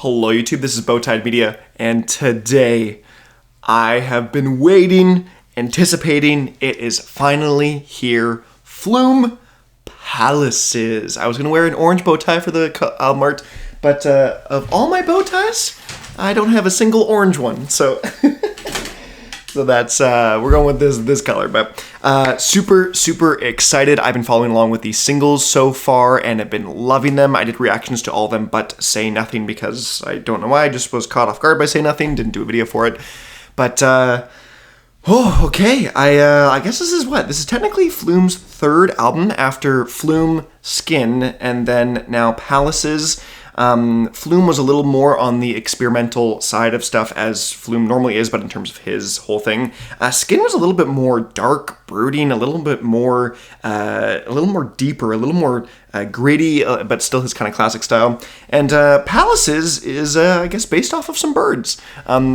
Hello YouTube, this is Bowtied Media, and today I have been waiting, anticipating. It is finally here. Flume Palaces. I was going to wear an orange bow tie for the album art, but of all my bow ties, I don't have a single orange one, so so that's we're going with this color. But super excited. I've been following along with these singles so far and have been loving them. I did reactions to all of them but Say Nothing because I don't know why. I just was caught off guard by Say Nothing, didn't do a video for it. But okay, I guess this is technically Flume's third album after Flume, Skin, and then now Palaces. Flume was a little more on the experimental side of stuff, as Flume normally is, but in terms of his whole thing. Skin was a little bit more dark, brooding, a little bit more deeper, a little more gritty, but still his kind of classic style. And Palaces is, I guess, based off of some birds.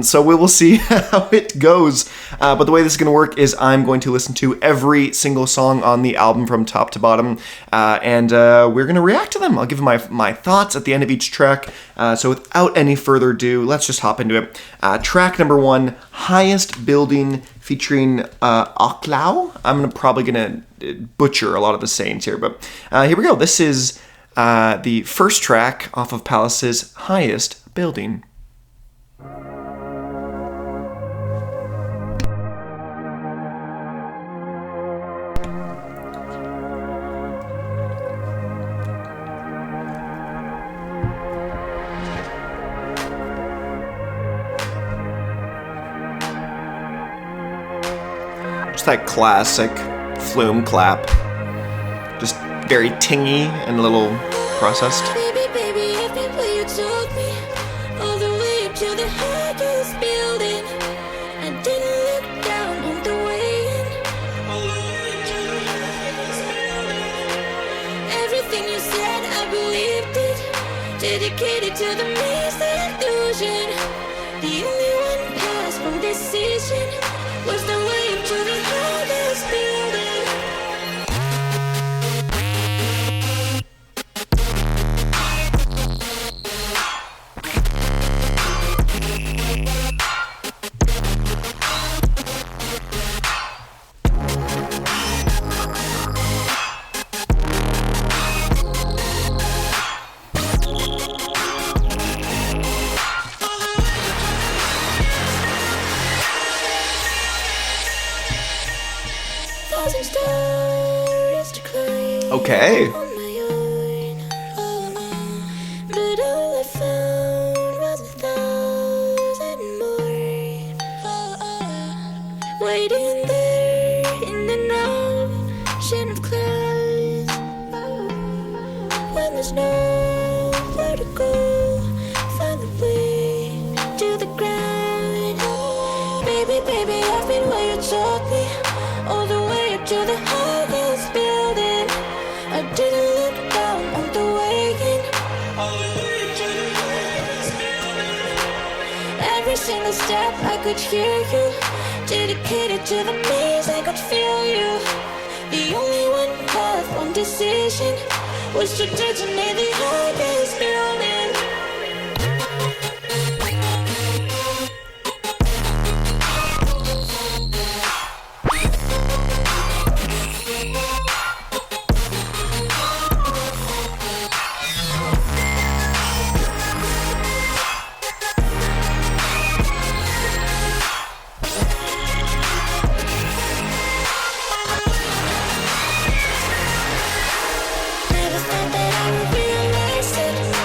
So we will see how it goes. But the way this is going to work is I'm going to listen to every single song on the album from top to bottom, and we're going to react to them. I'll give my thoughts at the end of each track. So without any further ado, let's just hop into it. Track number 1, Highest Building, featuring Oklou. I'm probably gonna butcher a lot of the sayings here, but here we go. This is the first track off of Palace's Highest Building. Just that classic Flume clap. Just very tingy and a little processed. Baby, everywhere you took me, all the way up to the highest building. I didn't look down on the way in. Everything you said, I believed it. Dedicated to the maze, the illusion. The only one past from decision was the way up to the highest building. Okay. On my own, but all I found was 1,000 more. Waiting there in an ocean of clouds. When there's nowhere to go, find the way to the ground. Baby, I've been where you took me, all the way up to the highest building. I didn't look down on the way in. Every single step I could hear you. Dedicated to the maze, I could feel you. The only one path, one decision was to detonate the highest building. Never thought that I would realize it.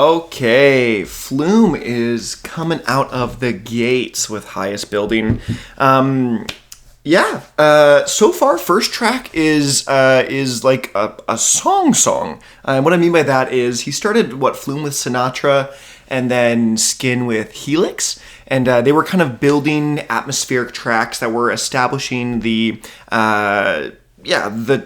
Okay, Flume is coming out of the gates with highest building. So far, first track is like a song. And what I mean by that is he started Flume with Sinatra and then Skin with Helix. And they were kind of building atmospheric tracks that were establishing the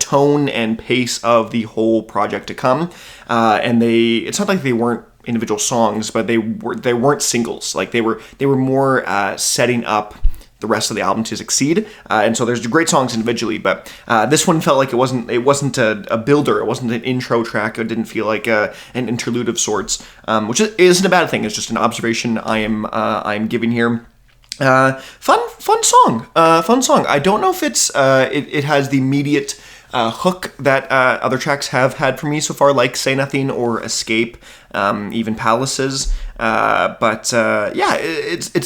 tone and pace of the whole project to come. It's not like they weren't individual songs, but they weren't singles. Like they were more setting up the rest of the album to succeed. And so there's great songs individually, but this one felt like it wasn't a builder. It wasn't an intro track. It didn't feel like an interlude of sorts, which isn't a bad thing. It's just an observation I am giving here. Fun song. I don't know if it has the immediate hook that other tracks have had for me so far, like Say Nothing or Escape, even Palaces. It's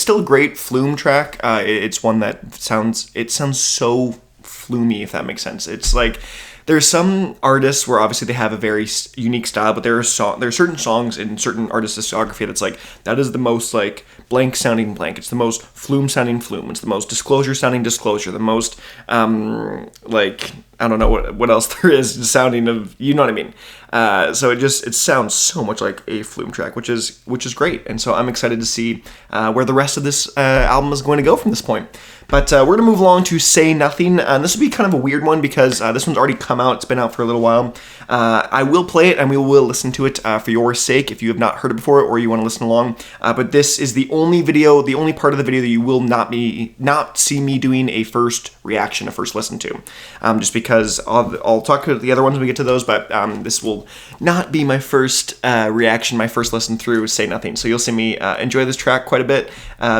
still a great Flume track. It's one that sounds so flumey, if that makes sense. It's like there's some artists where obviously they have a very unique style, but there are certain songs in certain artists' discography that's like, that is the most like blank sounding blank. It's the most Flume sounding Flume. It's the most Disclosure sounding Disclosure. The most I don't know what else there is sounding of, you know what I mean. So it sounds so much like a Flume track, which is great. And so I'm excited to see where the rest of this album is going to go from this point. But we're going to move along to Say Nothing. And this will be kind of a weird one because this one's already come out. It's been out for a little while. I will play it and we will listen to it for your sake if you have not heard it before or you want to listen along. But this is the only part of the video that you will not see me doing a first reaction, a first listen to. Just because I'll talk about the other ones when we get to those, but this will not be my first reaction, my first listen through Say Nothing. So you'll see me enjoy this track quite a bit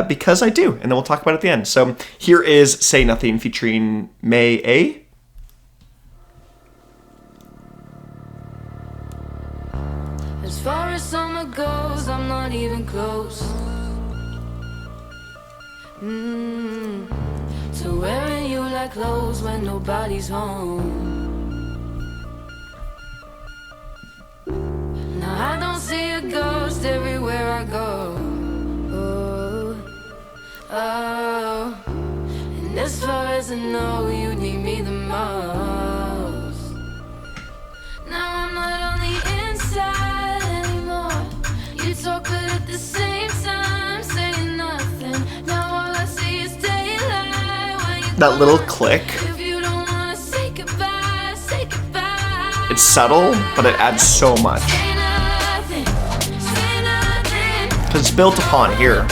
because I do, and then we'll talk about it at the end. So here is Say Nothing featuring May A. As far as summer goes, I'm not even close to wearing you like clothes when nobody's home. Now I don't see a ghost everywhere I go. Oh. And as far as I know, you need me the most. Now I'm not on the inside anymore. You talk but at the same time saying nothing. Now all I see is daylight when you That little click. If you don't wanna say goodbye, say goodbye. It's subtle, but it adds so much. Say nothing, say nothing. Because it's built upon here.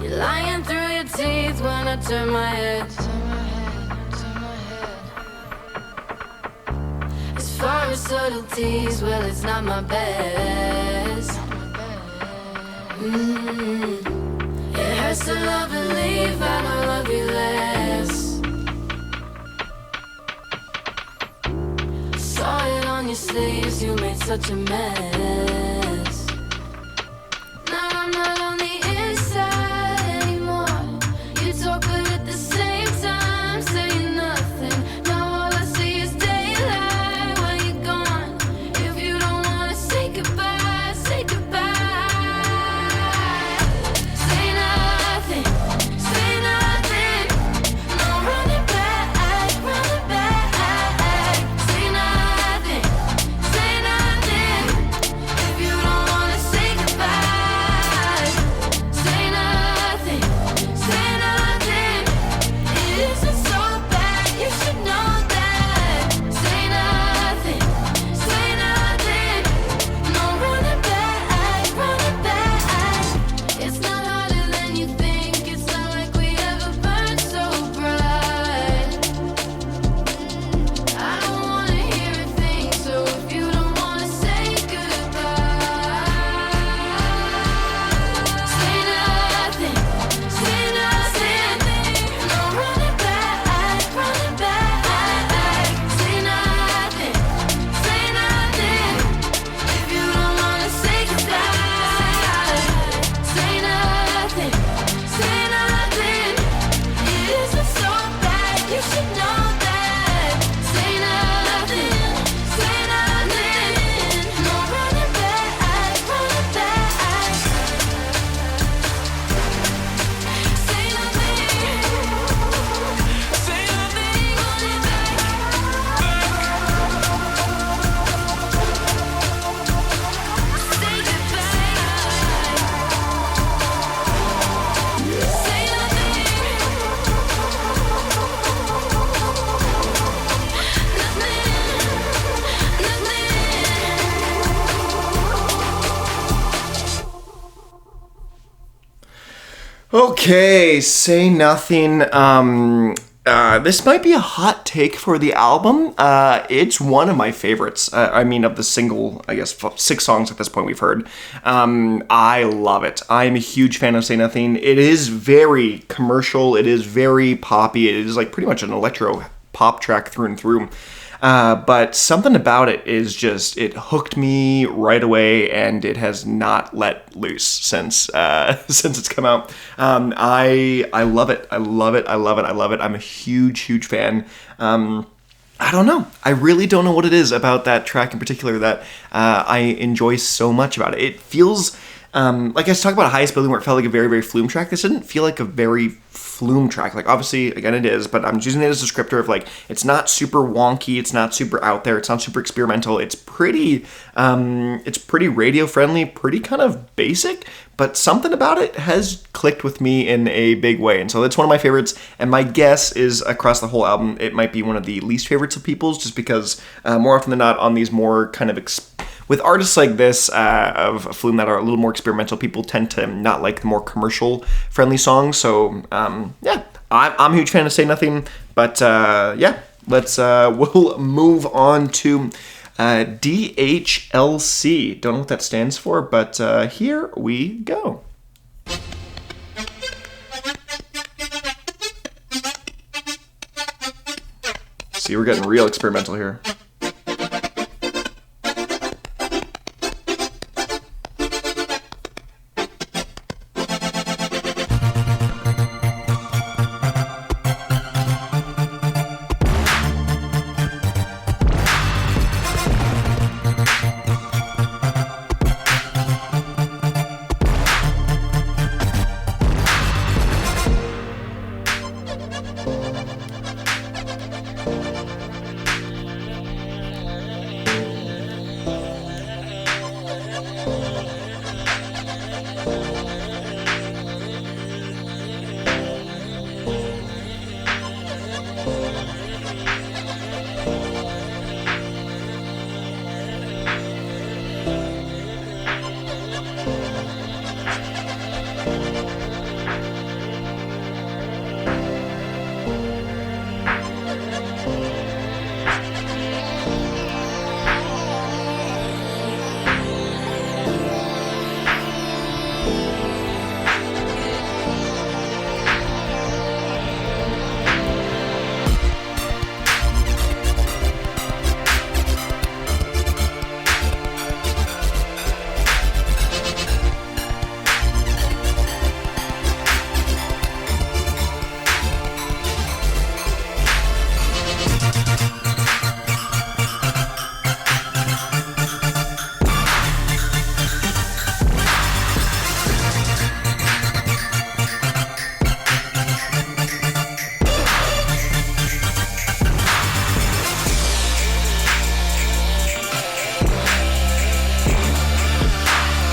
You're lying through your teeth when I turn my head. As far as subtleties, well, it's not my best. It hurts to love and leave, I don't love you less. Saw it on your sleeves, you made such a mess. Now I'm not on the inside anymore. You talk but at the same time saying nothing. Now all I see is daylight when you're gone. If you don't wanna say goodbye, say goodbye. Say nothing, say nothing. No running back, running back. Say nothing, say nothing. If you don't wanna say goodbye, Okay, Say Nothing. This might be a hot take for the album. It's one of my favorites. I mean, of the single, I guess, 6 songs at this point we've heard. I love it. I'm a huge fan of Say Nothing. It is very commercial. It is very poppy. It is like pretty much an electro pop track through and through. But something about it is just, it hooked me right away, and it has not let loose since it's come out. I love it. I love it. I love it. I love it. I'm a huge fan. I don't know. I really don't know what it is about that track in particular that I enjoy so much about it. It feels like I was talking about Highest Building, where it felt like a very, very Flume track. This didn't feel like a very Flume track. Like, obviously, again, it is, but I'm using it as a descriptor of, like, it's not super wonky, it's not super out there, it's not super experimental. It's pretty radio friendly, pretty kind of basic, but something about it has clicked with me in a big way. And so that's one of my favorites. And my guess is across the whole album, it might be one of the least favorites of people's, just because more often than not, on these more kind of with artists like this of Flume that are a little more experimental, people tend to not like the more commercial-friendly songs. So, yeah, I'm a huge fan of Say Nothing. But, yeah, we'll move on to DHLC. Don't know what that stands for, but here we go. See, we're getting real experimental here.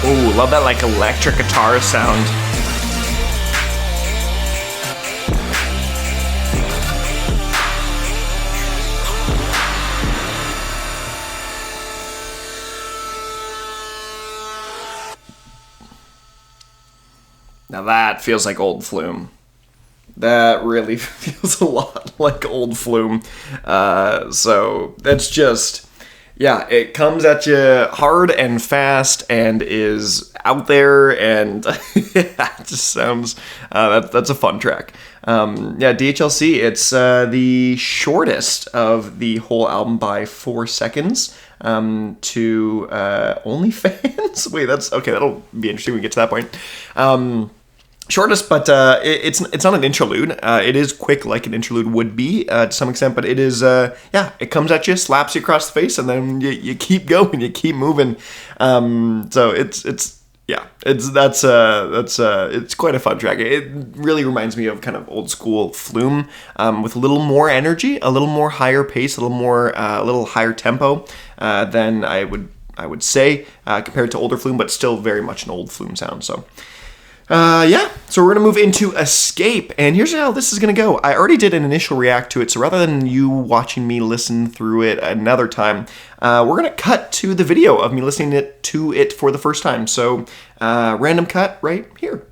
Ooh, love that like electric guitar sound. Now that feels like old Flume. That really feels a lot like old Flume. So that's just... yeah, it comes at you hard and fast and is out there, and it just sounds, that's a fun track. Yeah, DHLC, it's the shortest of the whole album by 4 seconds to OnlyFans. Wait, that's, okay, that'll be interesting when we get to that point. Shortest, but it's not an interlude. It is quick like an interlude would be to some extent, but it is, yeah, it comes at you, slaps you across the face, and then you keep going, you keep moving. So it's quite a fun track. It really reminds me of kind of old school Flume, with a little more energy, a little more higher pace, a little higher tempo than I would say compared to older Flume, but still very much an old Flume sound. So. Yeah, so we're going to move into Escape, and here's how this is going to go. I already did an initial react to it, so rather than you watching me listen through it another time, we're going to cut to the video of me listening to it for the first time. So, random cut right here.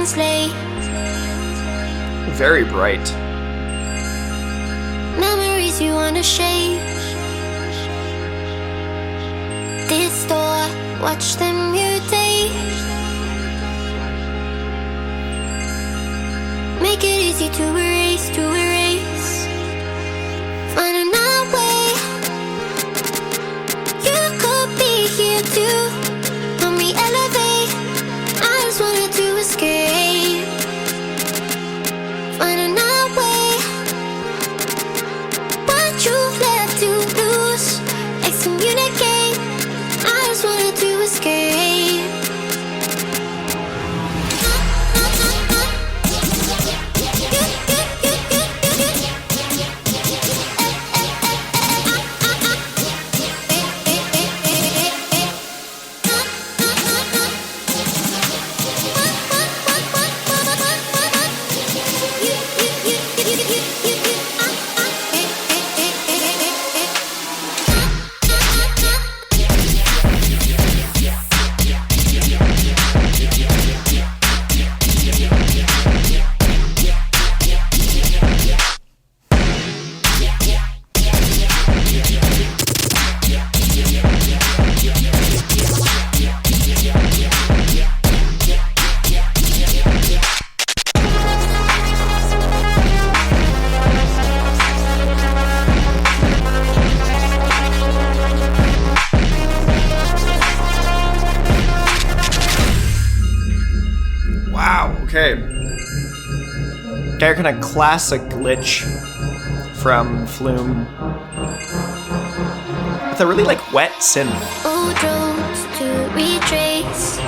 translate. Very bright. Memories you wanna shake. Distort, watch them mutate. Make it easy to erase, to erase. Find another way. You could be here too. Help me elevate. I just wanted to escape. Find another way. What you left to lose. Excommunicate. I just wanted to escape. Okay. Their kind of classic glitch from Flume. With a really like wet synth. Old roads to retrace.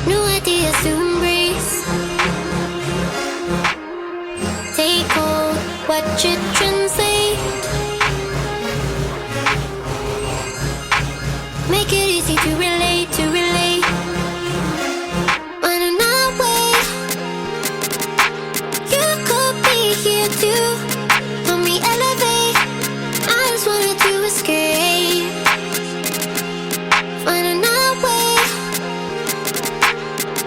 New ideas to embrace. Take hold, watch it translate. Make it easy to relate, to relate. Find another way. You could be here too. Help me elevate. I just wanted to escape. Find another way.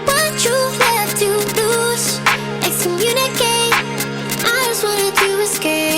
What you left to lose. Excommunicate. I just wanted to escape.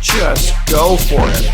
Just go for it.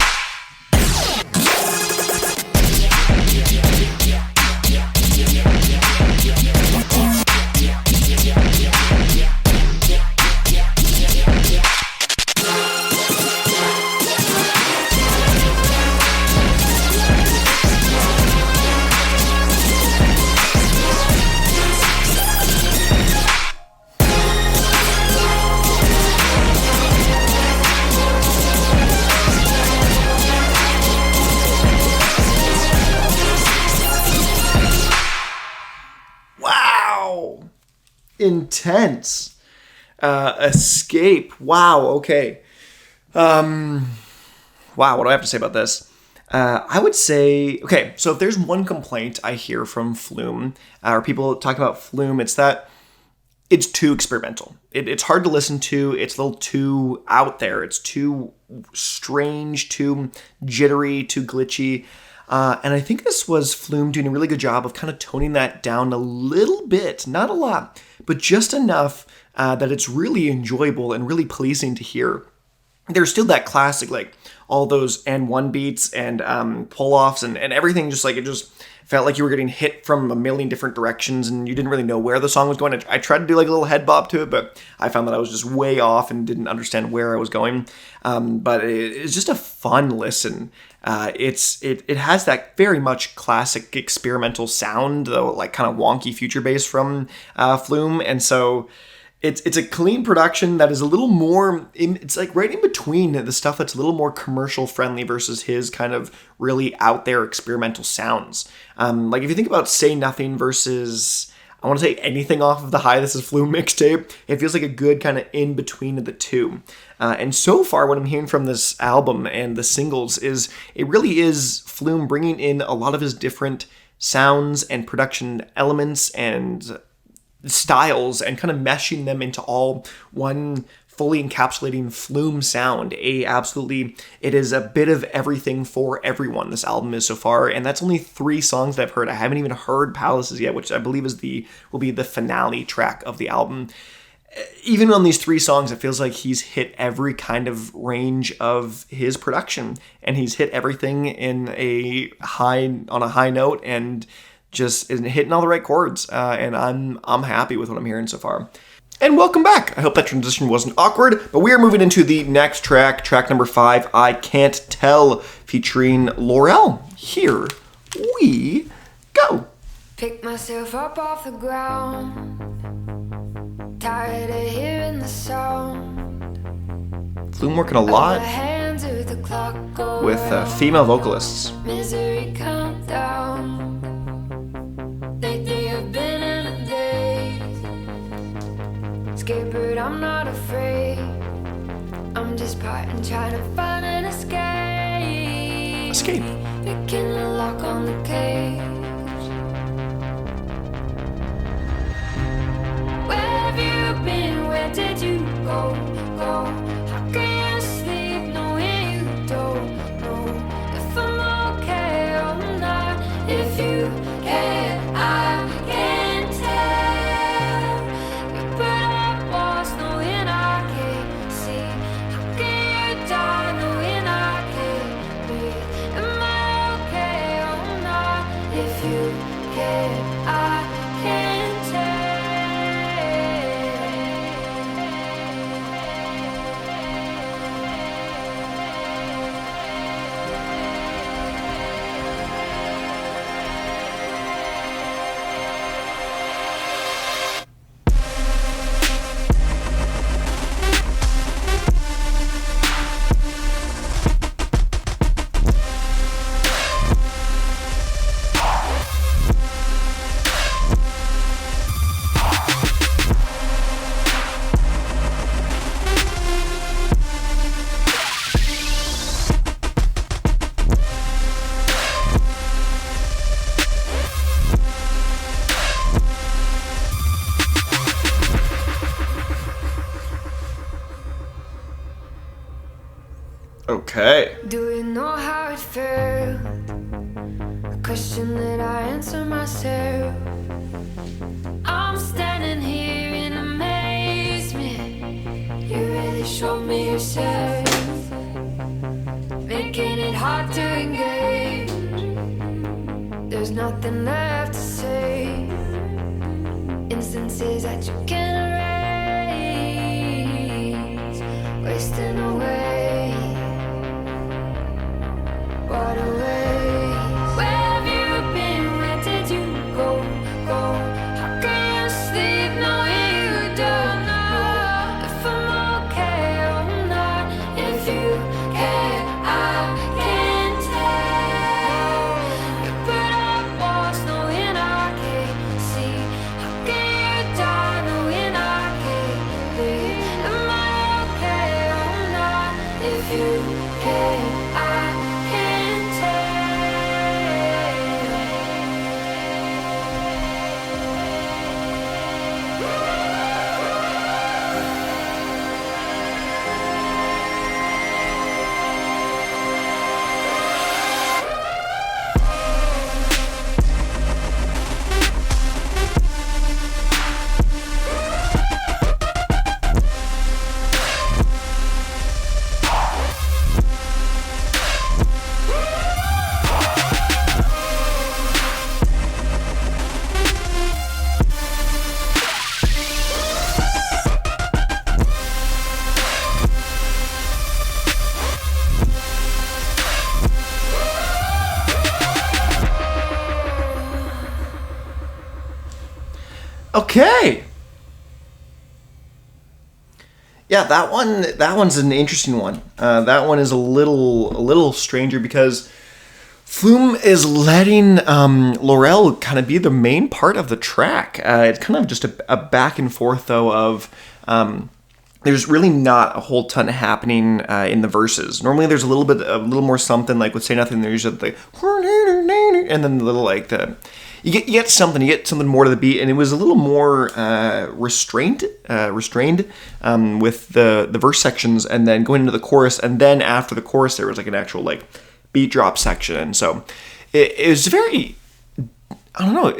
Intense. Escape. Wow, okay. Wow, what do I have to say about this? I would say, okay, so if there's one complaint I hear from Flume, or people talk about Flume, it's that it's too experimental. It's hard to listen to. It's a little too out there. It's too strange, too jittery, too glitchy. And I think this was Flume doing a really good job of kind of toning that down a little bit, not a lot, but just enough that it's really enjoyable and really pleasing to hear. There's still that classic, like all those N1 beats and pull-offs and everything, just like it just felt like you were getting hit from a million different directions and you didn't really know where the song was going. I tried to do like a little head bob to it, but I found that I was just way off and didn't understand where I was going. But it's just a fun listen. It has that very much classic experimental sound, though like kind of wonky future bass from Flume, and so It's a clean production that is a little more, it's like right in between the stuff that's a little more commercial friendly versus his kind of really out there experimental sounds. Like if you think about Say Nothing versus, I want to say anything off of the Hi, This Is Flume mixtape, it feels like a good kind of in between of the two. And so far what I'm hearing from this album and the singles is it really is Flume bringing in a lot of his different sounds and production elements and styles and kind of meshing them into all one fully encapsulating Flume sound. It is a bit of everything for everyone, this album is so far, and that's only 3 songs that I've heard. I haven't even heard Palaces yet, which I believe will be the finale track of the album. Even on these 3 songs, it feels like he's hit every kind of range of his production, and he's hit everything on a high note, and just isn't hitting all the right chords, and I'm happy with what I'm hearing so far. And welcome back. I hope that transition wasn't awkward, but we are moving into the next track number 5, I Can't Tell, featuring LAUREL. Here we go. Pick myself up off the ground, tired of hearing the sound. Flume working a lot with female vocalists. Misery countdown. Lately I've been in a daze. Scared but I'm not afraid. I'm just parting, trying to find an escape. Picking a lock on the cage. Where have you been? Where did you go? How can you sleep knowing you don't know if I'm okay or not? If you can't, I can't tell. You put up walls knowing I can't see. How can you die knowing I can't breathe? Am I okay or not? If you can't, I can't tell. Okay. Do you know how it felt? A question that I answer myself. I'm standing here in amazement. You really showed me yourself, making it hard to engage. There's nothing left to say. Instances that you can't erase, wasting away. What a waste. Where have you been? Where did you go? How can you sleep knowing you don't know if I'm okay or not? If you can't, I can't tell. You put up walls knowing I can't see. How can you die knowing I can't breathe? Am I okay or not? If you can't, I can't tell. Okay. Yeah, that one's an interesting one. That one is a little stranger because Flume is letting LAUREL kind of be the main part of the track. It's kind of just a back and forth though of there's really not a whole ton happening in the verses. Normally there's a little more something, like with Say Nothing. There's usually the and then the little like the you get something more to the beat, and it was a little more restrained with the verse sections, and then going into the chorus, and then after the chorus there was like an actual like beat drop section, and so it was very, I don't know,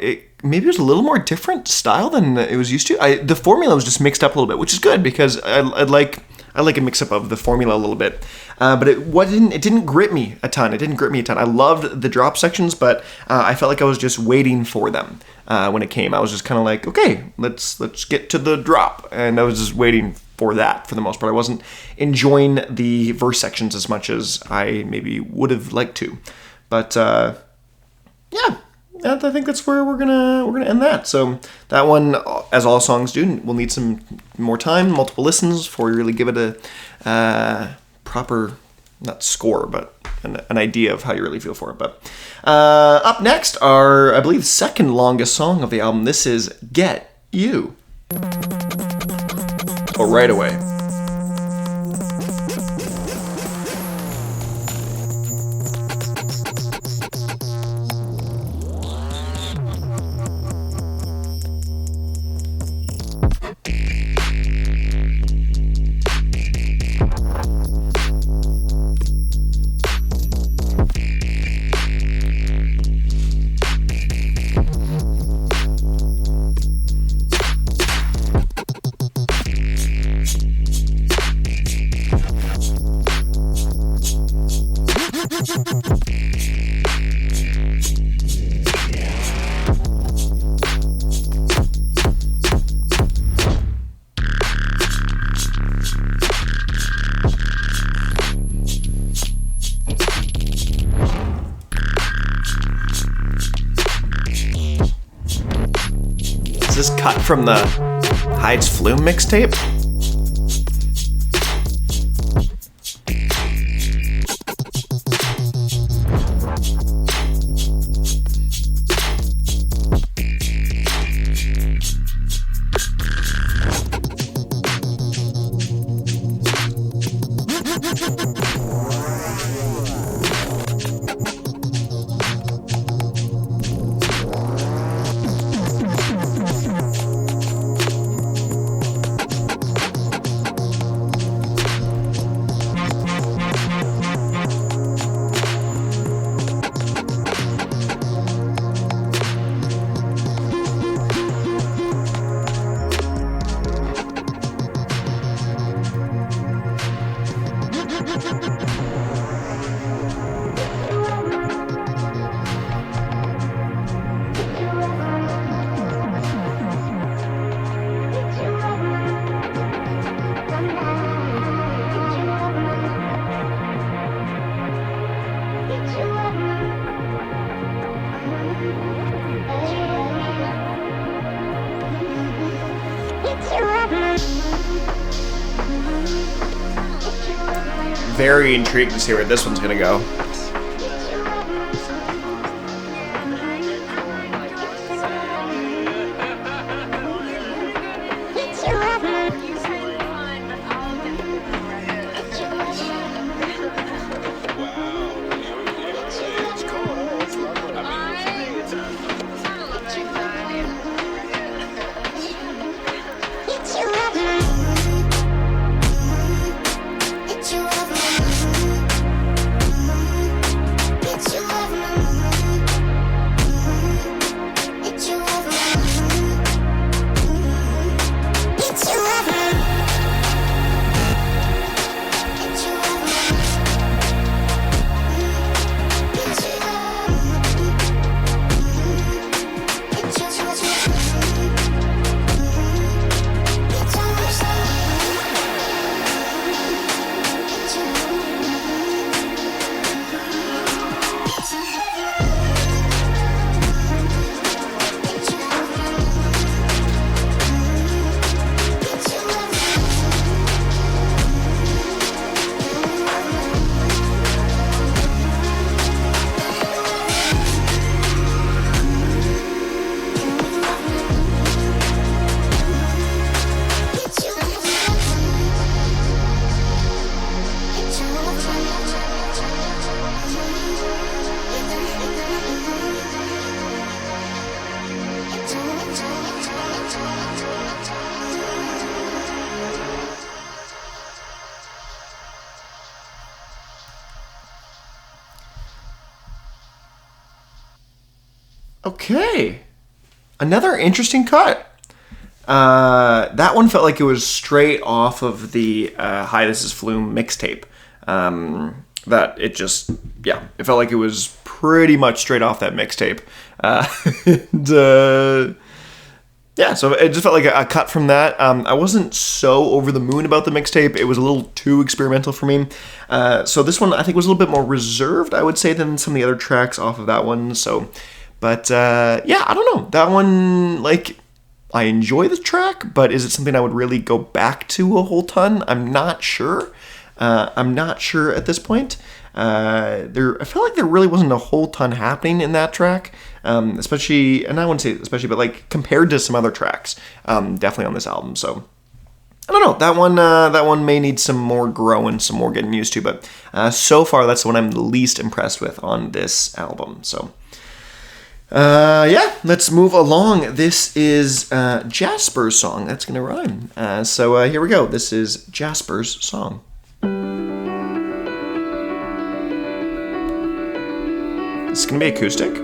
maybe it was a little more different style than it was used to. The formula was just mixed up a little bit, which is good because I like a mix up of the formula a little bit, but it didn't grip me a ton. I loved the drop sections, but I felt like I was just waiting for them when it came. I was just kind of like, okay, let's get to the drop, and I was just waiting for that for the most part. I wasn't enjoying the verse sections as much as I maybe would have liked to, but yeah. I think that's where we're gonna end that. So that one, as all songs do, will need some more time, multiple listens before you really give it a proper, not score, but an idea of how you really feel for it. But up next, our, I believe, second longest song of the album. This is "Get You." Oh, Right Away. Is this cut from the Hyde's Flume mixtape? Very intrigued to see where this one's gonna go. Okay. Another interesting cut. That one felt like it was straight off of the Hi, This Is Flume mixtape. That it just, it felt like it was pretty much straight off that mixtape. So it just felt like a cut from that. I wasn't so over the moon about the mixtape. It was a little too experimental for me. So this one, I think, was a little bit more reserved, I would say, than some of the other tracks off of that one. So, but I don't know. That one, like, I enjoy the track, but is it something I would really go back to a whole ton? I'm not sure. I'm not sure at this point. I felt like there really wasn't a whole ton happening in that track, especially, and I wouldn't say especially, but like compared to some other tracks, definitely on this album. So I don't know. That one may need some more growing, some more getting used to, but so far that's the one I'm the least impressed with on this album. So. Let's move along. This is Jasper's song. That's going to rhyme. So here we go. This is Jasper's song. It's going to be acoustic.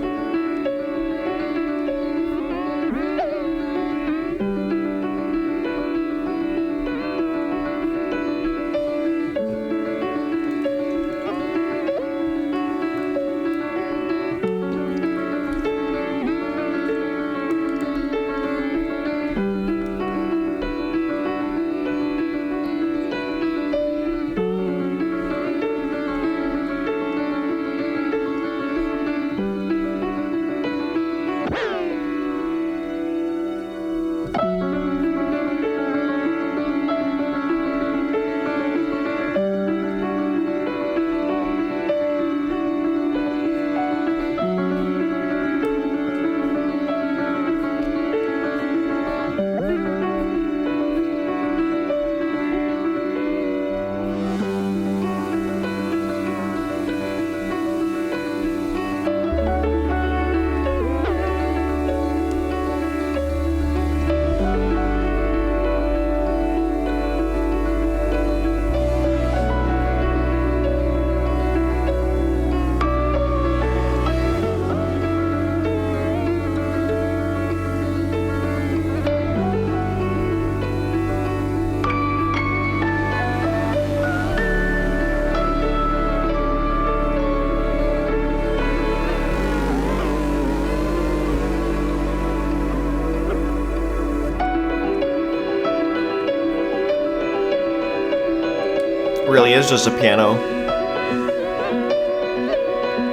Really is just a piano.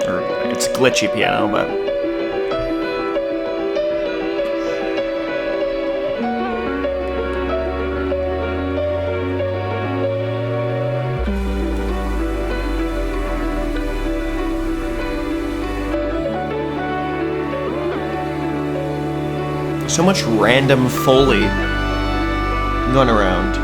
Or it's glitchy piano, but so much random Foley going around.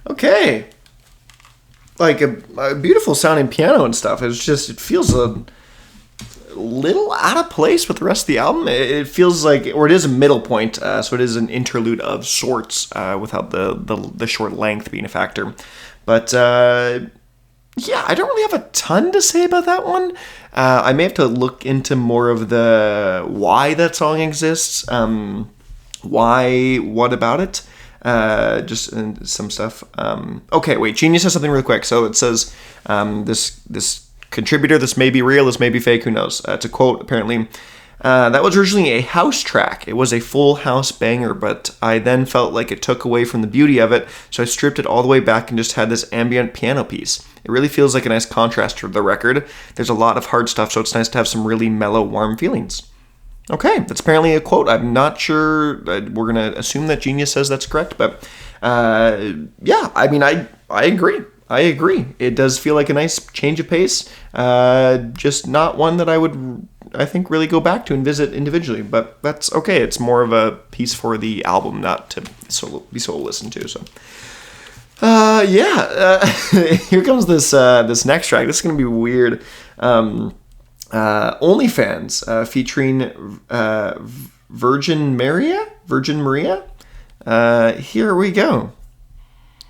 Okay. Like a beautiful sounding piano and stuff. It's just, it feels a little out of place with the rest of the album. It feels like, or it is a middle point, so it is an interlude of sorts, without the short length being a factor. But I don't really have a ton to say about that one. I may have to look into more of the why that song exists. What about it? Just some stuff. Okay, wait, Genius says something really quick. So it says, this contributor, this may be real, this may be fake, who knows? To quote, apparently, that was originally a house track. It was a full house banger, but I then felt like it took away from the beauty of it, so I stripped it all the way back and just had this ambient piano piece. It really feels like a nice contrast to the record. There's a lot of hard stuff, so it's nice to have some really mellow, warm feelings. Okay, that's apparently a quote. I'm not sure. We're going to assume that Genius says that's correct, but yeah, I mean, I agree. I agree. It does feel like a nice change of pace. Just not one that I would, I think, really go back to and visit individually. But that's okay. It's more of a piece for the album, not to be solo listened to. So, yeah. Here comes this next track. This is gonna be weird. OnlyFans featuring Virgen Maria. Here we go.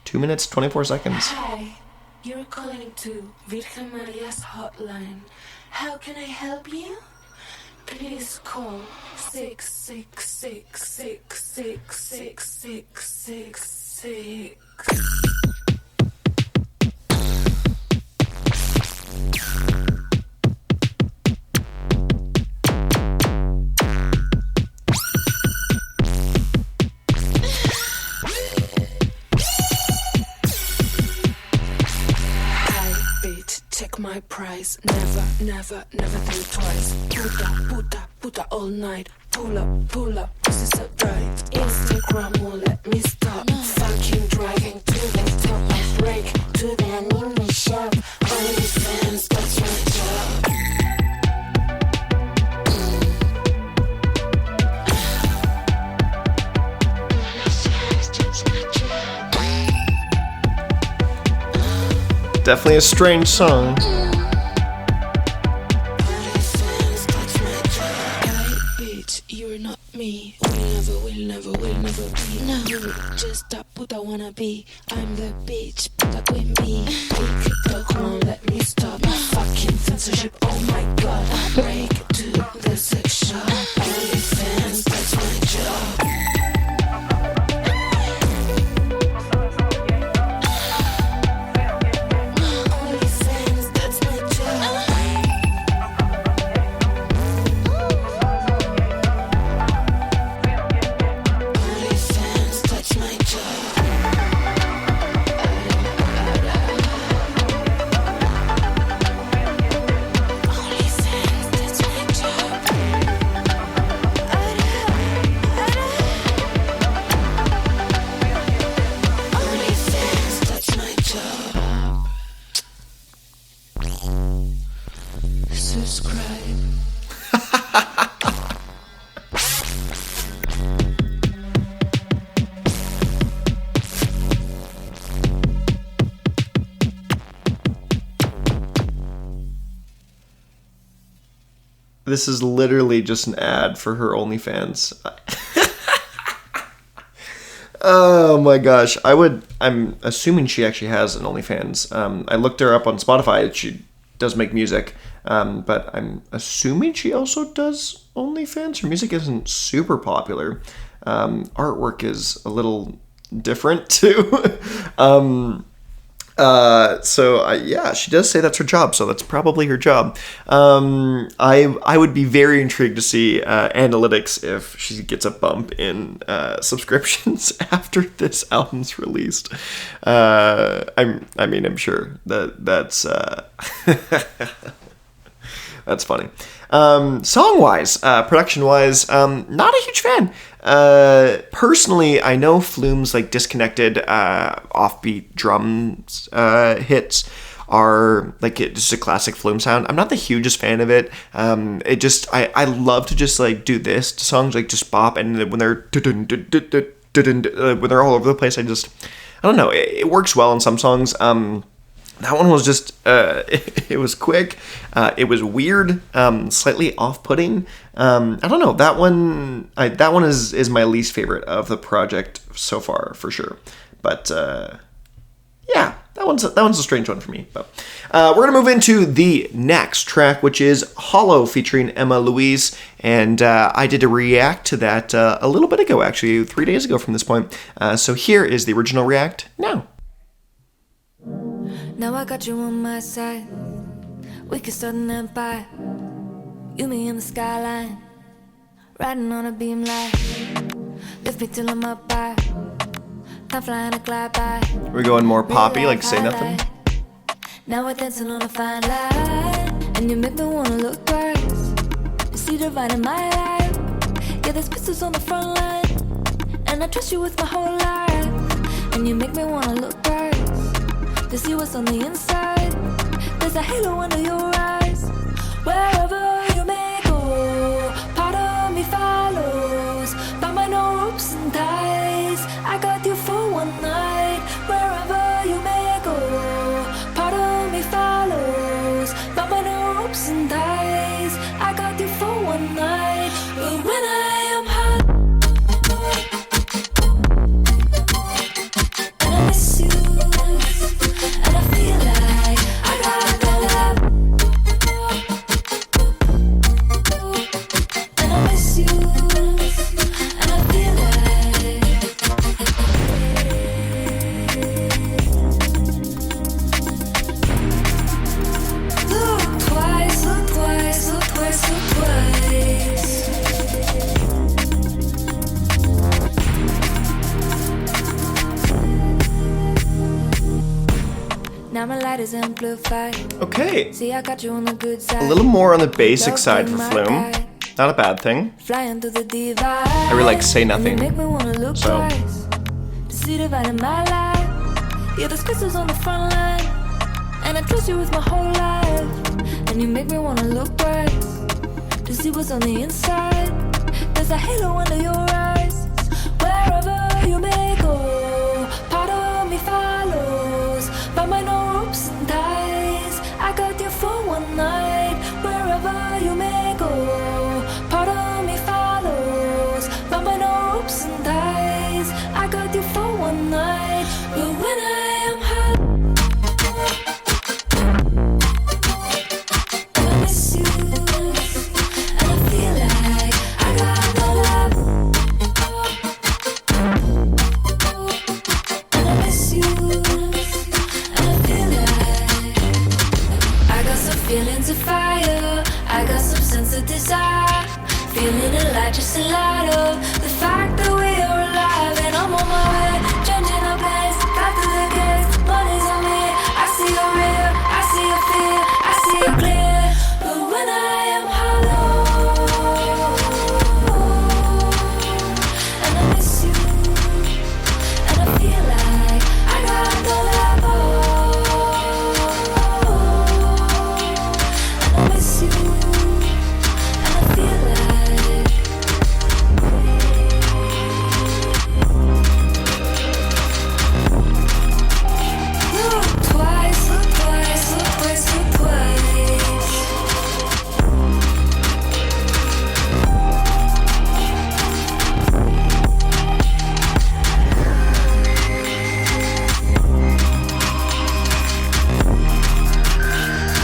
2 minutes, 24 seconds. Hi, you're calling to Virgen Maria's hotline. How can I help you? Please call 666666666. My price, never think twice. Puta all night. Pull up, this is a drive. Instagram won't let me stop. Fucking driving to the top. I break to the anime shop. OnlyFans, that's my job. Definitely a strange song. Bitch, you're not me. Will never be. No, just a puta wanna be. I'm the bitch, puta queen bee. TikTok won't let me stop. Fucking censorship, oh my god. Break to the sex shop. OnlyFans, that's my job. This is literally just an ad for her OnlyFans. Oh my gosh. I'm assuming she actually has an OnlyFans. I looked her up on Spotify. She does make music. But I'm assuming she also does OnlyFans. Her music isn't super popular. Artwork is a little different too. Yeah, she does say that's her job, so that's probably her job. I would be very intrigued to see analytics if she gets a bump in subscriptions after this album's released. I'm sure that's that's funny. Song-wise, production-wise, not a huge fan. Personally, I know Flume's like disconnected offbeat drums hits are like just a classic Flume sound. I'm not the hugest fan of it. I love to just like do this to songs, like just bop, and when they're all over the place, I don't know. It works well in some songs. That one was just, it was quick, it was weird, slightly off-putting. I don't know, that one is my least favorite of the project so far, for sure. But, yeah, that one's a strange one for me. But we're going to move into the next track, which is Hollow, featuring Emma Louise. And I did a react to that a little bit ago, actually, 3 days ago from this point. So here is the original react now. Now I got you on my side. We can start an empire. You, me, in the skyline. Riding on a beam light. Lift me till I'm up high. Time flying a glide by. We're going more poppy, like Say Nothing. Now we're dancing on a fine line, and you make me wanna look right. You see the divine in my life. Yeah, there's pistols on the front line, and I trust you with my whole life. And you make me wanna look right to see what's on the inside. There's a halo under your eyes. Wherever you may go, part of me follows. By my no ropes and ties, I got you for one night. Wherever you may go, part of me follows. By my no ropes and ties, I got you for one night. But when I am hot and I miss you, and I feel like I got the love, and I miss you, and I feel like look twice, look twice, look twice, look twice. Now my light is amplified. Okay, See, I got you on the good side. a little more on the basic side for Flume. Not a bad thing. Flying through the divide. I really like Say Nothing. And you make me wanna look So. twice to see the divine in my life. Yeah, there's crystals on the front line, and I trust you with my whole life. And you make me wanna look twice to see what's on the inside. There's a halo under your eyes. Wherever you may go, part of me follows. By my no ropes and ties, I got you for one night. Wherever you may go, part of me follows. By my no ropes and ties, I got you for one night. But when I am hot and I miss you, and I feel like I got the love, and I miss you, and I feel like I got some feelings of fire, I got some sense of desire, feeling alive, just a lot of the fact that we are alive. And I'm on my way, changing the plans, got through the gates, money's on me. I see you real, I see you fear, I see you clear. But when I am hollow and I miss you, and I feel like I got the level, and I miss you, and I feel like look twice, look twice, look twice, look twice.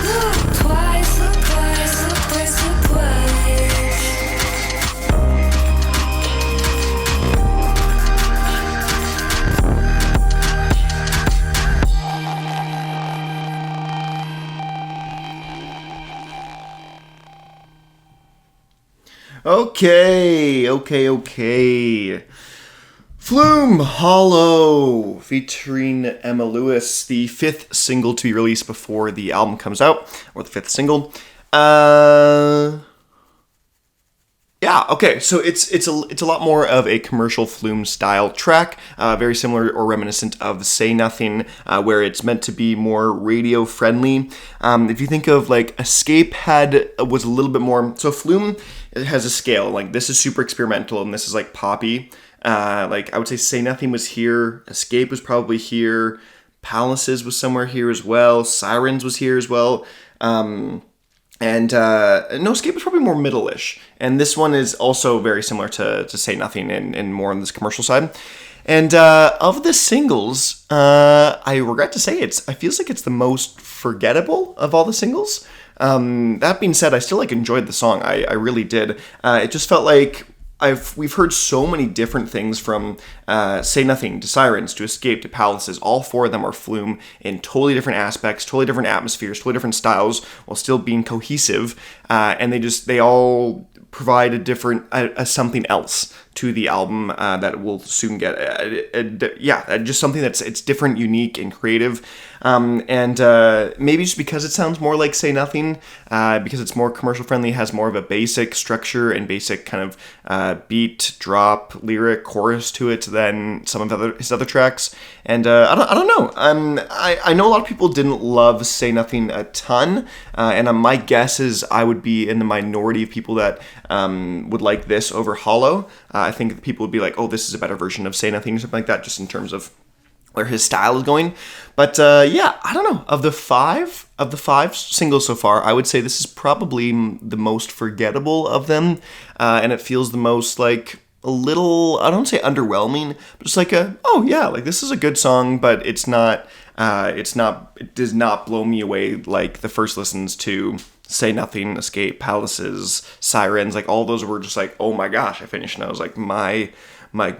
Look twice, look twice, look twice, look twice. Okay. Flume Hollow featuring Emma Lewis, the fifth single to be released before the album comes out, or the fifth single. Yeah, okay, so it's a lot more of a commercial Flume style track, very similar or reminiscent of Say Nothing, where it's meant to be more radio friendly. If you think of like Escape was a little bit more, so Flume has a scale, like this is super experimental and this is like poppy. Like I would say Say Nothing was here, Escape was probably here, Palaces was somewhere here as well, Sirens was here as well. And No Escape was probably more middle-ish. And this one is also very similar to Say Nothing and more on this commercial side. And of the singles, I regret to say I feels like it's the most forgettable of all the singles. That being said, I still enjoyed the song. I really did. It just felt like we've heard so many different things from Say Nothing to Sirens to Escape to Palaces. All four of them are Flume in totally different aspects, totally different atmospheres, totally different styles, while still being cohesive. And they all provide a different something else to the album that we'll soon get. Just something it's different, unique, and creative. And maybe just because it sounds more like Say Nothing, because it's more commercial friendly, has more of a basic structure and basic kind of beat, drop, lyric, chorus to it than some of his other tracks. And I don't know. I know a lot of people didn't love Say Nothing a ton, and my guess is I would be in the minority of people that would like this over Hollow. I think people would be like, oh, this is a better version of Say Nothing or something like that, just in terms of where his style is going. But yeah, I don't know. Of the five singles so far, I would say this is probably the most forgettable of them, and it feels the most like a little, I don't say underwhelming, but just like oh yeah, like this is a good song, but it does not blow me away like the first listens to Say Nothing, Escape, Palaces, Sirens, like all those were just like, oh my gosh, I finished and I was like, my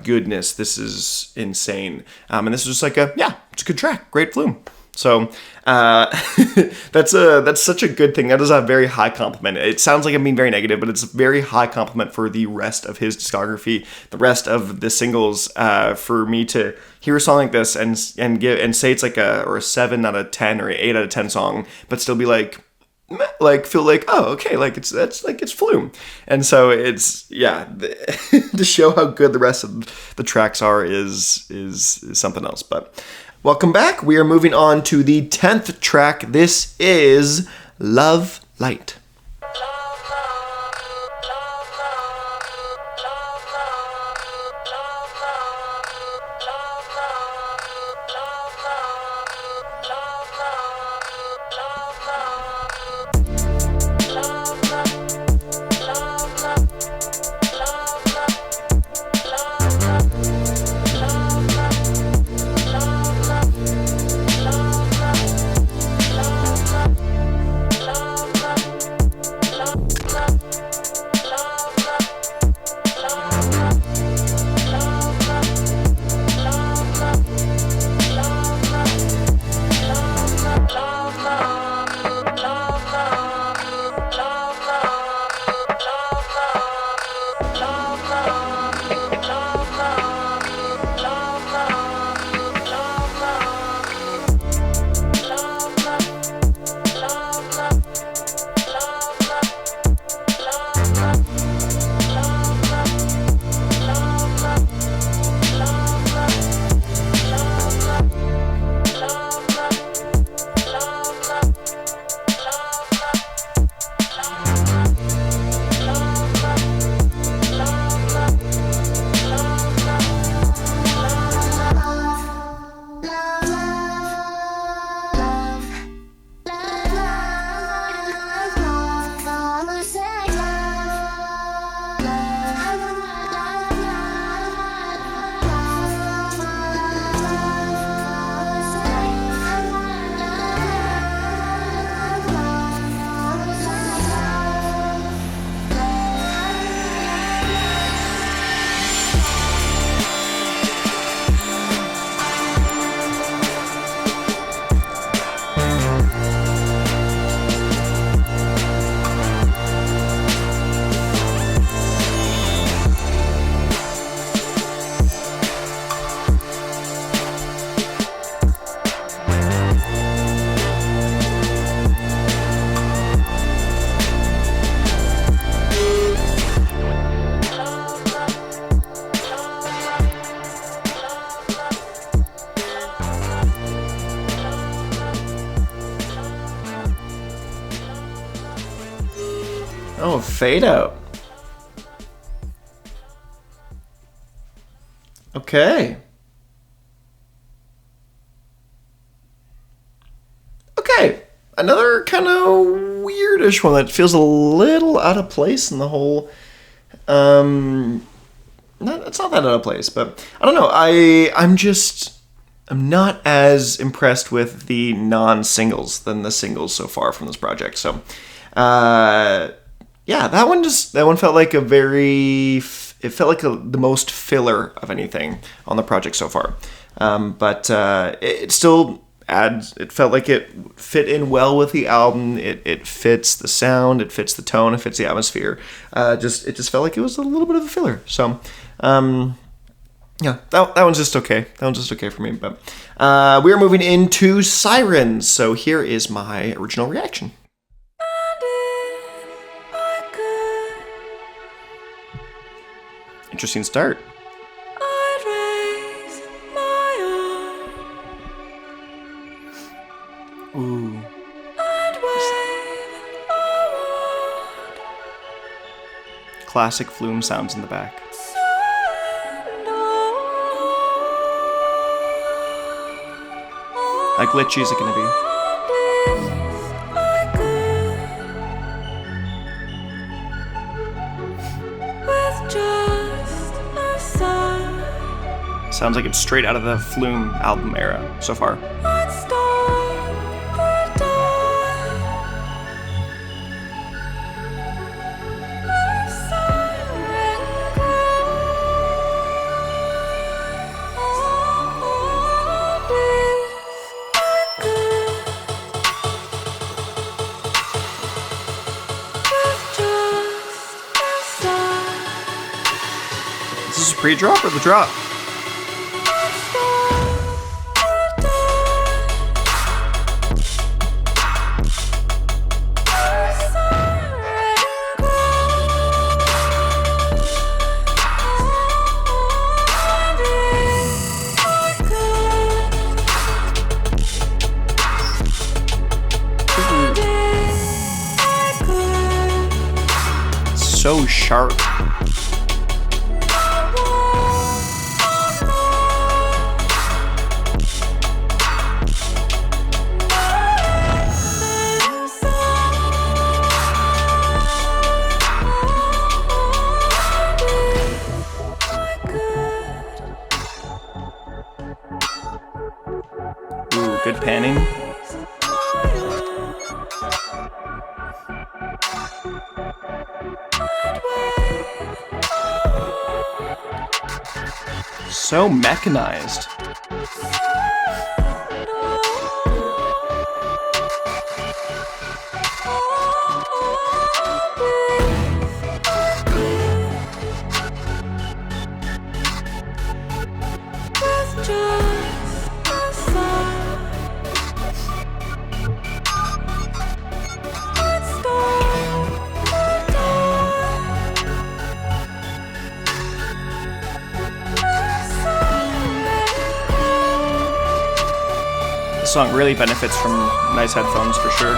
goodness, this is insane. And this is just like it's a good track, great Flume. So that's such a good thing. That is a very high compliment. It sounds like I'm being very negative, but it's a very high compliment for the rest of his discography, the rest of the singles. For me to hear a song like this and say it's like a 7 out of 10 or 8 out of 10 song, but still be like feel like, oh, okay, like it's Flume. And so it's to show how good the rest of the tracks are is something else. But welcome back. We are moving on to the 10th track. This is Love Light. Oh, fade out. Okay. Okay. Another kind of weirdish one that feels a little out of place in the whole... it's not that out of place, but I don't know. I'm not as impressed with the non-singles than the singles so far from this project. So, yeah, that one felt like the most filler of anything on the project so far. But it still adds. It felt like it fit in well with the album. It fits the sound. It fits the tone. It fits the atmosphere. It just felt like it was a little bit of a filler. So, Yeah, that one's just okay. That one's just okay for me. But we are moving into Sirens. So here is my original reaction. Interesting start. Ooh. Classic Flume sounds in the back. How glitchy is it going to be? Sounds like it's straight out of the Flume album era so far. Is this a pre-drop or the drop? So sharp. Ooh, good panning. So mechanized. This song really benefits from nice headphones for sure.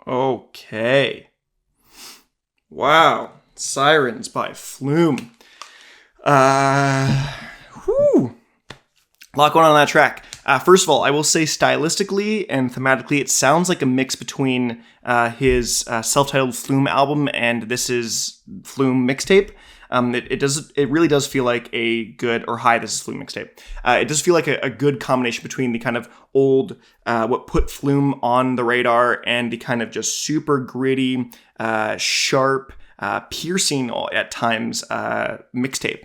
Okay. Wow. Sirens by Flume. Whew. A lot going on that track. First of all, I will say stylistically and thematically, it sounds like a mix between his self-titled Flume album and this is Flume mixtape. It really does feel like a good, or hi, this is Flume mixtape. It does feel like a good combination between the kind of old, what put Flume on the radar, and the kind of just super gritty, sharp, piercing at times mixtape.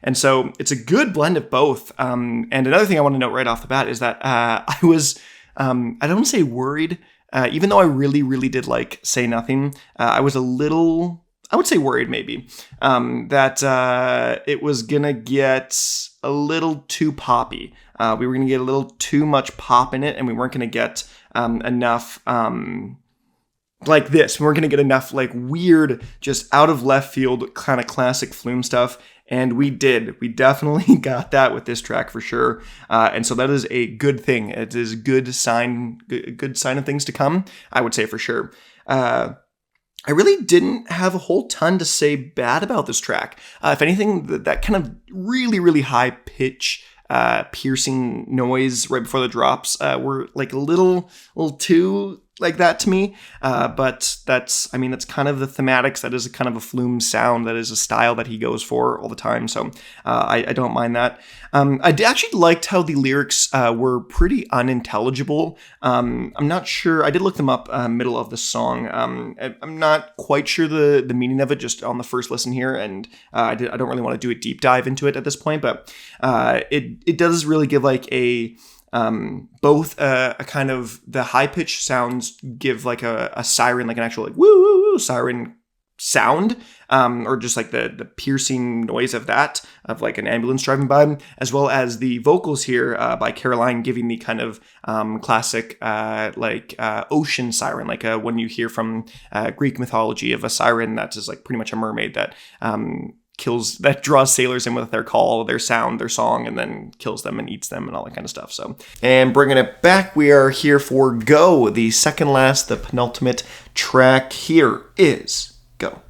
And so it's a good blend of both. And another thing I want to note right off the bat is that I was, I don't want to say worried, even though I really, really did like Say Nothing, I was a little, I would say worried maybe, that it was going to get a little too poppy. We were going to get a little too much pop in it, and we weren't going to get enough like this. We weren't going to get enough like weird, just out of left field kind of classic Flume stuff. And we did. We definitely got that with this track for sure. And so that is a good thing. It is a good sign of things to come, I would say for sure. I really didn't have a whole ton to say bad about this track. If anything, that kind of really, really high pitch, piercing noise right before the drops were like a little too like that to me. But that's kind of the thematics. That is a kind of a Flume sound. That is a style that he goes for all the time. So I don't mind that. I actually liked how the lyrics were pretty unintelligible. I'm not sure. I did look them up middle of the song. I'm not quite sure the meaning of it just on the first listen here. And I don't really want to do a deep dive into it at this point. But it does really give like a... both a kind of the high pitched sounds give like a siren, like an actual like woo woo woo siren sound, or just like the piercing noise of that, of like an ambulance driving by, as well as the vocals here by Caroline giving the kind of classic ocean siren, like one you hear from Greek mythology of a siren that is like pretty much a mermaid that draws sailors in with their call, their sound, their song, and then kills them and eats them and all that kind of stuff. So, and bringing it back, we are here for Go, the second last, the penultimate track. Here is Go.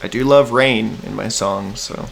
I do love rain in my songs, so...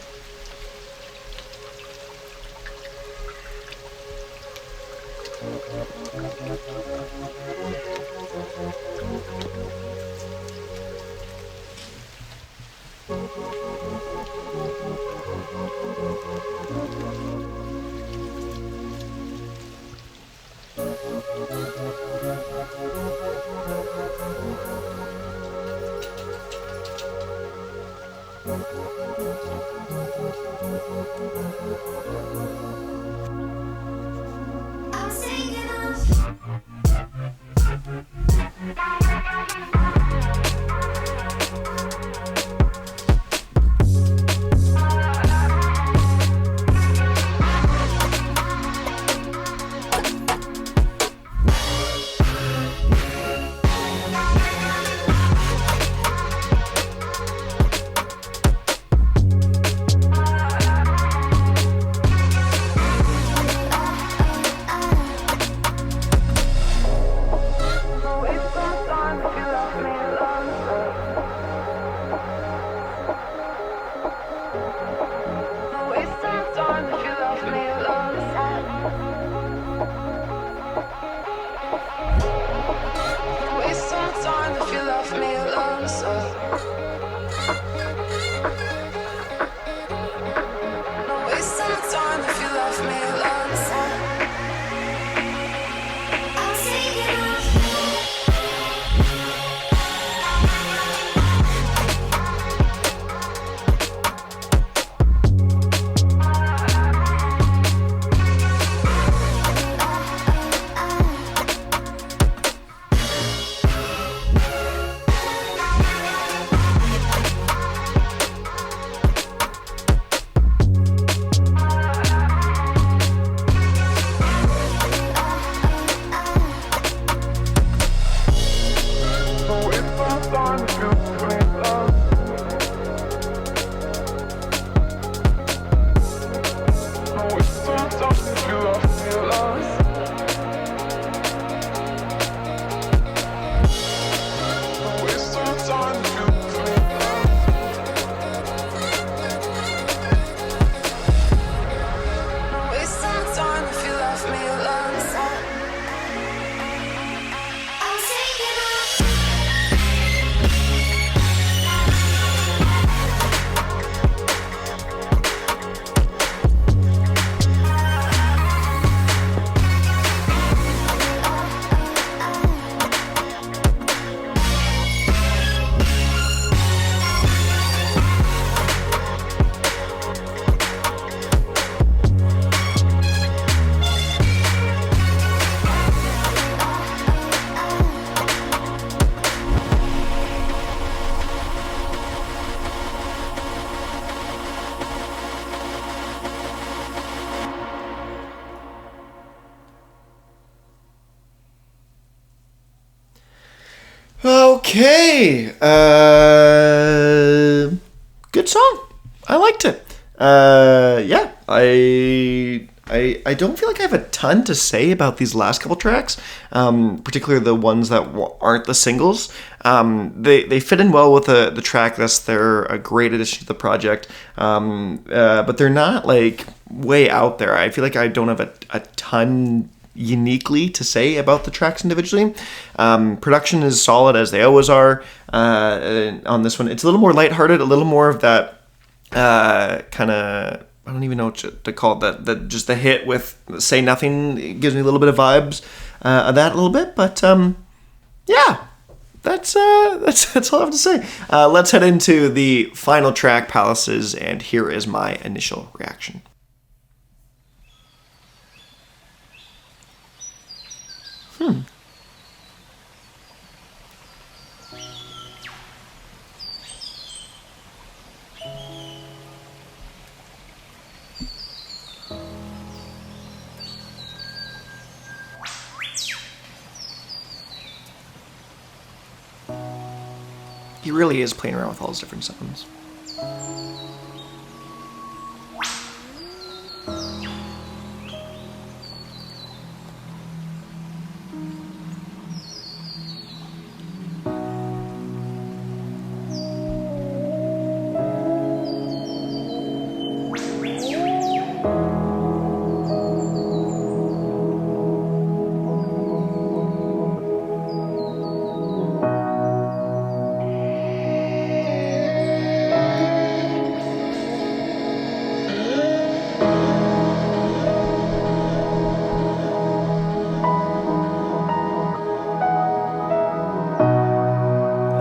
Okay. Good song. I liked it. Yeah. I don't feel like I have a ton to say about these last couple tracks, particularly the ones that aren't the singles. They fit in well with the track list. They're a great addition to the project, but they're not like way out there. I feel like I don't have a ton uniquely to say about the tracks individually. Production is solid as they always are on this one. It's a little more lighthearted, a little more of that kind of, I don't even know what to call it, that just the hit with Say Nothing. It gives me a little bit of vibes of that a little bit, but yeah, that's all I have to say. Let's head into the final track, Palaces, and here is my initial reaction. He really is playing around with all his different sounds.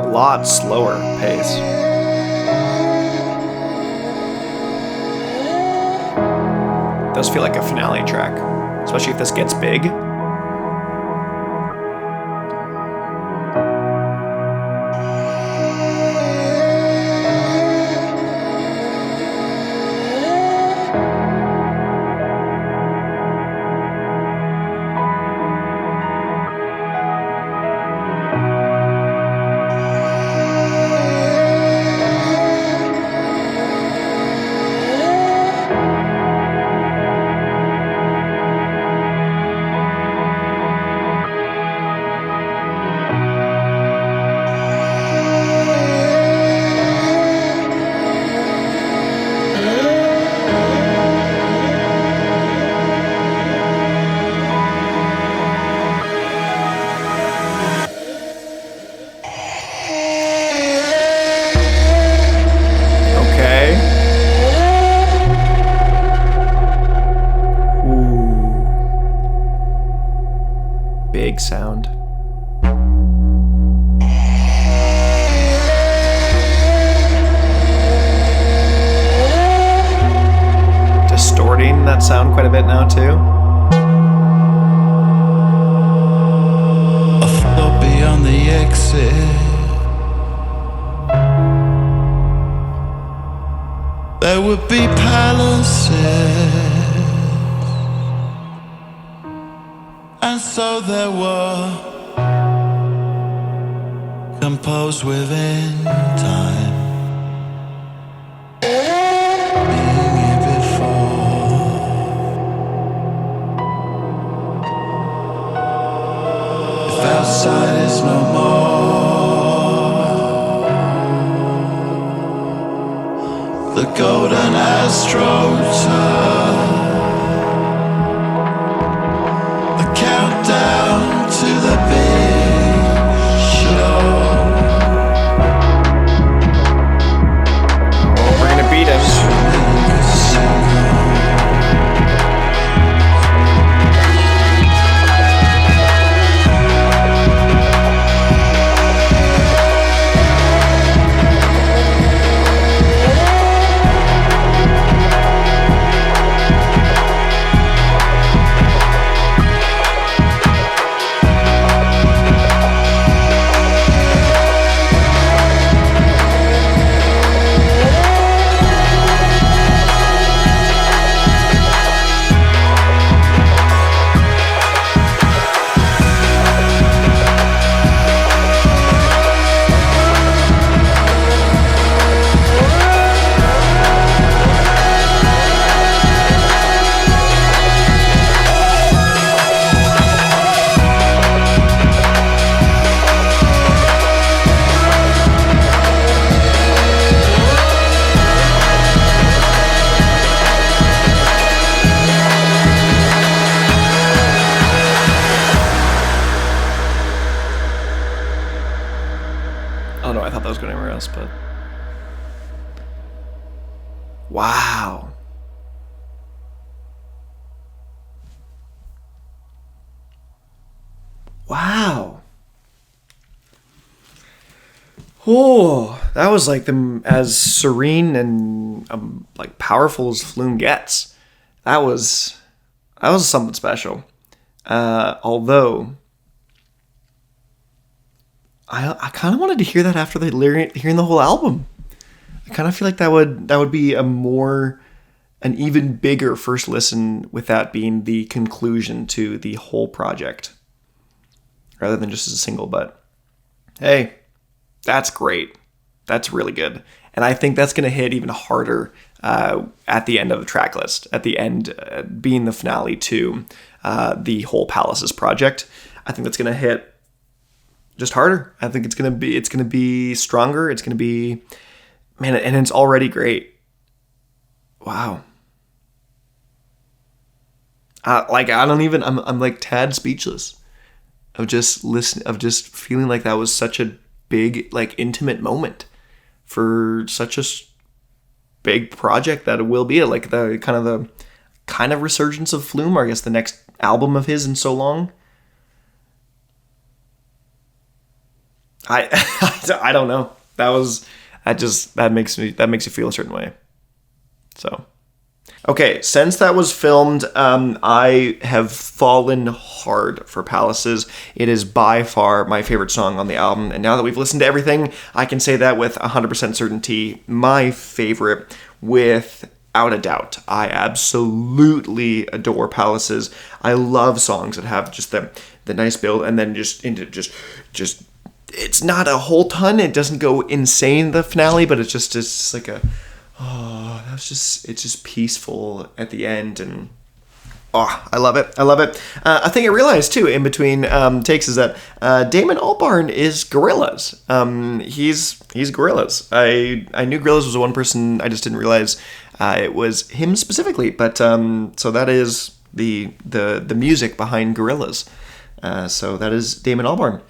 Lot slower pace. Does feel like a finale track, especially if this gets big. Sound. Distorting that sound quite a bit now too. A float beyond the exit. There would be palaces. And so there were, composed within time, being here before. If outside is no more, the golden astroturf. Down to the big show. Oh, we're gonna beat him. guess, but wow. Wow. Oh, that was like as serene and like powerful as Flume gets. That was something special. Although I kind of wanted to hear that after hearing the whole album. I kind of feel like that would be an even bigger first listen, with that being the conclusion to the whole project, rather than just as a single. But hey, that's great. That's really good. And I think that's going to hit even harder at the end of the track list, at the end being the finale to the whole Palaces project. I think that's going to hit just harder. I think it's going to be stronger. It's going to be, man, and it's already great. Wow. I'm like tad speechless of just feeling like that was such a big, like, intimate moment for such a big project that it will be, like the kind of resurgence of Flume, or I guess the next album of his in so long. I don't know. That makes you feel a certain way. So, okay, since that was filmed, I have fallen hard for Palaces. It is by far my favorite song on the album, and now that we've listened to everything, I can say that with 100% certainty, my favorite without a doubt. I absolutely adore Palaces. I love songs that have just the nice build, and then just it's not a whole ton. It doesn't go insane, the finale, but it's just like it's just peaceful at the end, and I love it. A thing I realized too in between takes is that Damon Albarn is Gorillaz. He's Gorillaz. I knew Gorillaz was one person. I just didn't realize it was him specifically. But so that is the music behind Gorillaz. So that is Damon Albarn.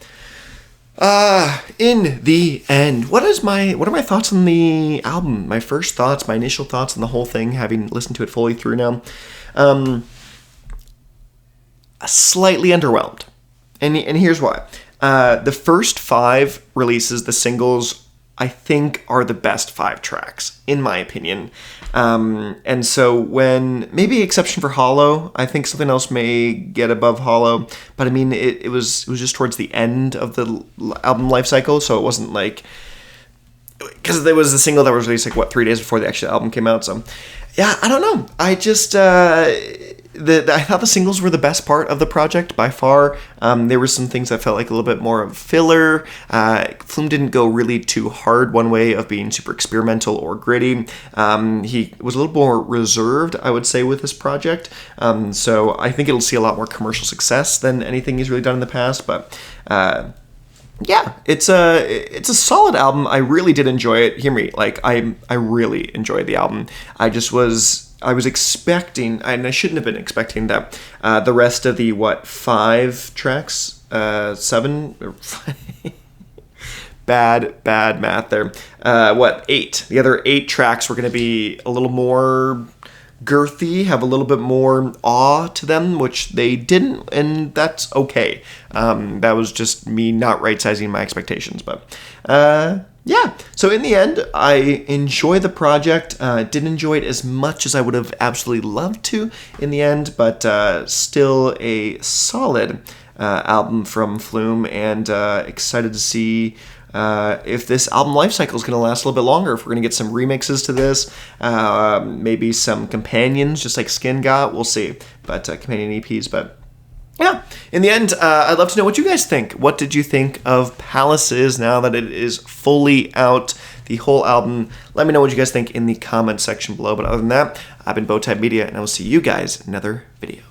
In the end, what are my thoughts on the album? My first thoughts, my initial thoughts on the whole thing, having listened to it fully through now. Slightly underwhelmed. And here's why. The first 5 releases, the singles, I think are the best 5 tracks, in my opinion. And so when, maybe exception for Hollow, I think something else may get above Hollow, but I mean, it was just towards the end of the album life cycle, so it wasn't like, because there was a single that was released like 3 days before the actual album came out. So yeah, I don't know. I just I thought the singles were the best part of the project by far. There were some things that felt like a little bit more of filler. Flume didn't go really too hard one way of being super experimental or gritty. He was a little more reserved, I would say, with this project. So I think it'll see a lot more commercial success than anything he's really done in the past. But yeah, it's a solid album. I really did enjoy it. Hear me, like I really enjoyed the album. I was expecting, and I shouldn't have been expecting that the rest of the 5 tracks, 7, bad math there. 8? The other 8 tracks were going to be a little more girthy, have a little bit more awe to them, which they didn't, and that's okay. That was just me not right-sizing my expectations, but yeah. So in the end, I enjoy the project. Didn't enjoy it as much as I would have absolutely loved to in the end, but still a solid album from Flume, and excited to see if this album life cycle is going to last a little bit longer, if we're going to get some remixes to this, maybe some companions, just like Skin got, we'll see, but companion EPs, but yeah, in the end, I'd love to know what you guys think. What did you think of Palaces now that it is fully out, the whole album? Let me know what you guys think in the comment section below, but other than that, I've been Bowtied Media, and I will see you guys in another video.